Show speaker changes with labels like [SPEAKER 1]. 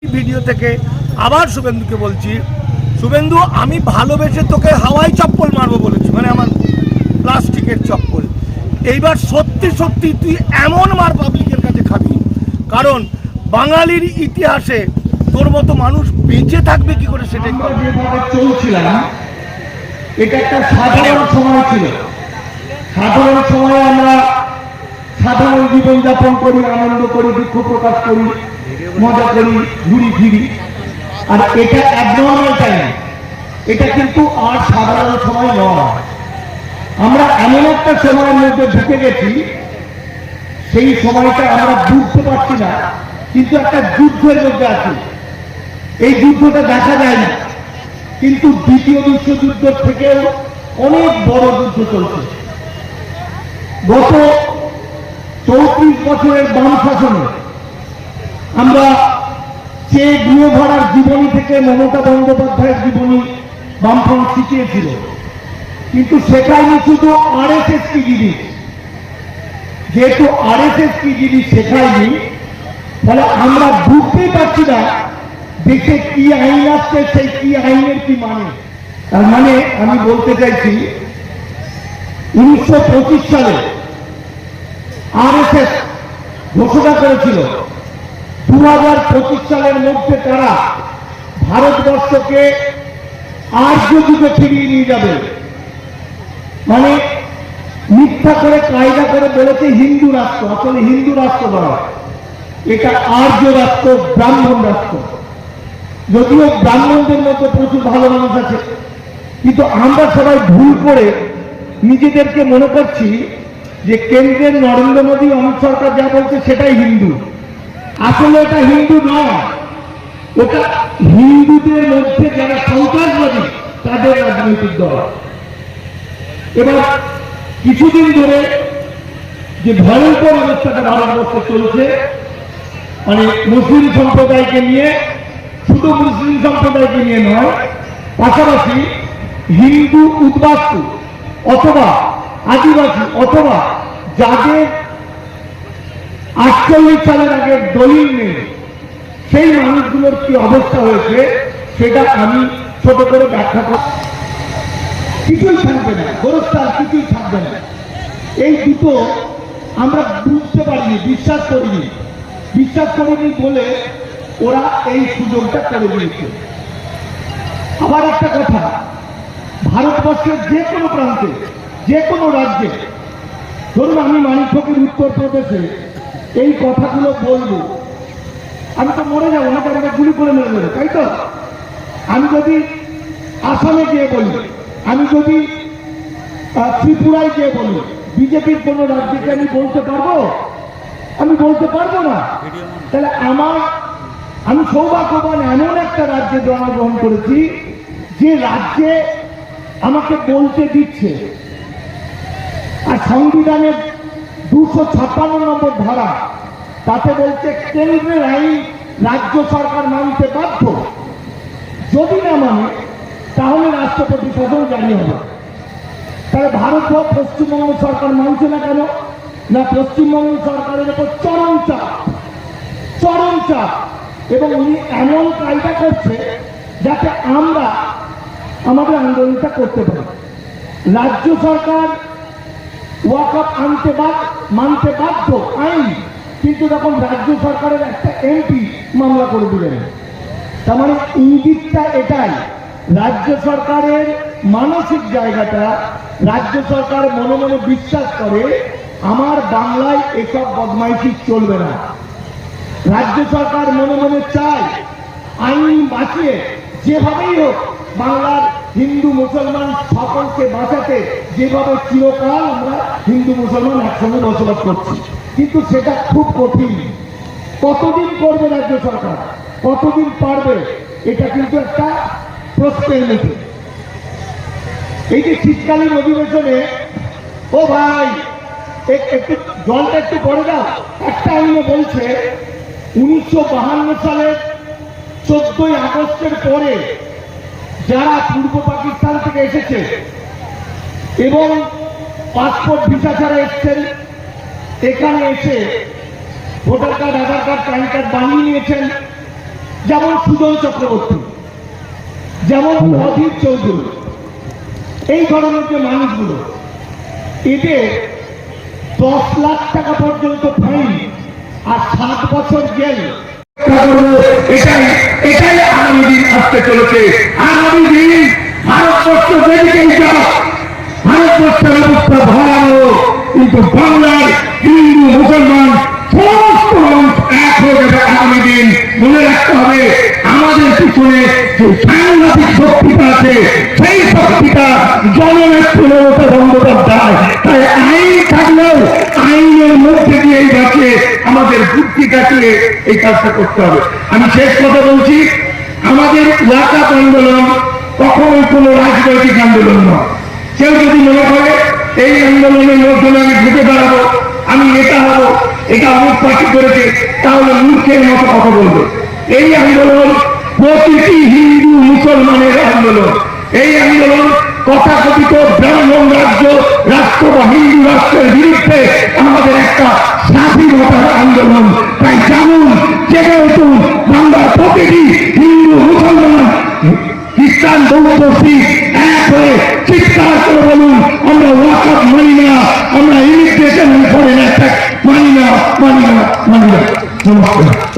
[SPEAKER 1] Video থেকে আবার শুভেন্দুকে বলছি, শুভেন্দু আমি ভালোবেসে তোকে হাওয়াই চপ্পল মারবো বলেছি, মানে আমার প্লাস্টিকের চপ্পল। এইবার সত্যি সত্যি তুই এমন মার পাবলিকের কাছে খাবি, কারণ বাঙালির ইতিহাসে তোর মতো মানুষ বেঁচে থাকবে কি করে সেটাই।
[SPEAKER 2] যেভাবে চলছিলাম এটা একটা সাধারণ সময় ছিল। সাধারণ সময়ে আমরা সাধারণ জীবনযাপন করি, আনন্দ করি, দুঃখ প্রকাশ করি, মজা করি, ঘুরি ফিরি। আর এটা অ্যাবনর্মাল টাইম, এটা কিন্তু আর সাধারণ সময় নয়। আমরা এমন একটা সময়ের মধ্যে ঢুকে গেছি, সেই সময়টা আমরা বুঝতে পারছি না, কিন্তু একটা যুদ্ধের মধ্যে আছি। এই যুদ্ধটা দেখা যায় না, কিন্তু দ্বিতীয় বিশ্বযুদ্ধ থেকেও অনেক বড় যুদ্ধ চলছে। গত 34 বছরের বাম শাসনে আমরা যে গৃহভরার জীবনী থেকে মমতা বন্দ্যোপাধ্যায়ের জীবনী বামফ্রন্ট শিখিয়েছিল, কিন্তু শেখায়নি শুধু আরএসএস কি জিনিস। যেহেতু আরএসএস কি জিনিস শেখায়নি, ফলে আমরা বুঝতেই পারছি না দেশে কি আইন আসছে, সেই কি আইনের কি মানে। তার মানে আমি বলতে চাইছি 1925 সালে আরএসএস ঘোষণা করেছিল 2025 সালের মধ্যে তারা ভারতবর্ষকে আর্য যুগে ফিরিয়ে নিয়ে যাবে। মানে মিথ্যা করে কায়দা করে বলেছে হিন্দু রাষ্ট্র, আসলে হিন্দু রাষ্ট্র নয়, এটা আর্য রাষ্ট্র, ব্রাহ্মণ রাষ্ট্র। যদিও ব্রাহ্মণদের মধ্যে প্রচুর ভালো মানুষ আছে, কিন্তু আমরা সবাই ভুল করে নিজেদেরকে মনে করছি যে কেন্দ্রের নরেন্দ্র মোদী, অমিত সরকার যা বলছে সেটাই হিন্দু। আসলে এটা হিন্দু নয়, ওটা হিন্দুদের মধ্যে যারা সন্ত্রাসবাদী তাদের রাজনৈতিক দল। এবার কিছুদিন ধরে যে ভয়ঙ্কর অবস্থাটা ভারতবর্ষে চলছে, মানে মুসলিম সম্প্রদায়কে নিয়ে, শুধু মুসলিম সম্প্রদায়কে নিয়ে নয়, পাশাপাশি হিন্দু উদ্বাস্তু অথবা আদিবাসী অথবা যাদের 48 সালের আগে দলিল নেই, সেই মানুষগুলোর কি অবস্থা হয়েছে সেটা আমি ছোট করে ব্যাখ্যা করি। কিছুই থাকবে না, গোরস্থান কিছুই থাকবে না। এই দুটো আমরা বুঝতে পারিনি, বিশ্বাস করিনি বলে ওরা এই সুযোগটা করে দিয়েছে। আবার একটা কথা, ভারতবর্ষের যে কোনো প্রান্তে, যে কোনো রাজ্যে, ধরুন আমি মানিকচকের উত্তরপ্রদেশে এই কথাগুলো বলবো, আমি তো মরে যাবো না, তারা গুলি করে মেরে দেবে, তাই তো? আমি যদি আসামে গিয়ে বলি, আমি যদি ত্রিপুরায় গিয়ে বলি, বিজেপির কোনো রাজ্যকে আমি বলতে পারবো? আমি বলতে পারবো না। তাহলে আমি সৌভাগ্যবান, এমন একটা রাজ্যে জন্মগ্রহণ করেছি যে রাজ্যে আমাকে বলতে দিচ্ছে। আর সংবিধানের 256 নম্বর ধারা, তাতে বলছে কেন্দ্রের আইন রাজ্য সরকার মানতে বাধ্য, যদি না মানে তাহলে রাষ্ট্রপতি শাসন জারি হবে। তাহলে ভারত পশ্চিমবঙ্গ সরকার মানছে না কেন? না, পশ্চিমবঙ্গ সরকারের উপর চরম চাপ, এবং উনি এমন কায়দা করছে যাতে আমরা আমাদের আন্দোলনটা করতে পারি। রাজ্য সরকার ওয়াকআপ মানতে বাধ্য আইন, কিন্তু তখন রাজ্য সরকারের একটা এমপি মামলা করে দিলেন। তার মানে ইঙ্গিতটা এটাই, রাজ্য সরকারের মানসিক জায়গাটা, রাজ্য সরকার মনে মনে বিশ্বাস করে আমার বাংলায় এসব বদমাইশি চলবে না। রাজ্য সরকার মনে মনে চায় আইন বাঁচিয়ে যেভাবেই হোক বাংলার হিন্দু মুসলমান সকলকে বাঁচাতে, যেভাবে চিরকাল আমরা হিন্দু মুসলমান একসঙ্গে বসবাস করছি। কিন্তু সেটা খুব কঠিন। কতদিন করবে রাজ্য সরকার, কতদিন পারবে, এটা কিন্তু একটা প্রশ্নের মধ্যে। এই যে শীতকালীন অধিবেশনে, ও ভাই একটু জলটা একটু পরে দাও, একটা আইনে বলছে 1952 সালের 14ই আগস্টের পরে যারা পূর্ব পাকিস্তান থেকে এসেছে এবং পাসপোর্ট ভিসা ছাড়া এসছেন, এখানে এসে ভোটার কার্ড, আধার কার্ড, প্যান কার্ড বানিয়ে নিয়েছেন, যেমন সুজন চক্রবর্তী, যেমন অধীর চৌধুরী, এই ধরনের যে মানুষগুলো, এদের 10 লাখ টাকা পর্যন্ত ফাইন আর 7 বছর জেল। এটাই এটাই আগামী দিন আসতে চলেছে। আগামী দিন ভারতবর্ষ যেদিকেই যাক, ভারতবর্ষের অবস্থা ভয়াবহ, কিন্তু বাংলার হিন্দু মুসলমান সমস্ত মানুষ এক হয়ে যাবে আগামী দিন। মনে রাখতে হবে আমাদের পিছনে যে সাংঘাতিক শক্তিটা আছে, সেই শক্তিটা জননেত্রী মমতা বন্দ্যোপাধ্যায়। তাই আইন থাকলেও আইনের মধ্যে দিয়েই যাচ্ছে, আমাদের বুদ্ধি কাটিয়ে এই কাজটা করতে হবে। আমি শেষ কথা বলছি, আমাদের ওয়াকাফ আন্দোলন কখনোই কোনো রাজনৈতিক আন্দোলন নয়। কেউ যদি মনে করে এই আন্দোলনের মাধ্যমে আমি ঢুকে দাঁড়াবো, আমি এটা হবো, এটা অনেক পার্টি করেছে, তাহলে মূর্খের মতো কথা বলবে। এই আন্দোলন প্রতিটি হিন্দু মুসলমানের আন্দোলন। এই আন্দোলন তথাকথিত ব্রাহ্মণ রাষ্ট্র বা হিন্দু রাষ্ট্রের বিরুদ্ধে আমাদের একটা স্বাধীনতার আন্দোলন। তাই যেমন জেগে উঠুন বাংলার প্রতিটি হিন্দু মুসলমান খ্রিস্টান বৌদ্ধ শিখ এক হয়ে চিৎকার করে বলুন, আমরা ওয়াকাফ মানি না, আমরা ইমিগ্রেশন ফরেন অ্যাটাক মানি না, মানি না, মানি না। নমস্কার।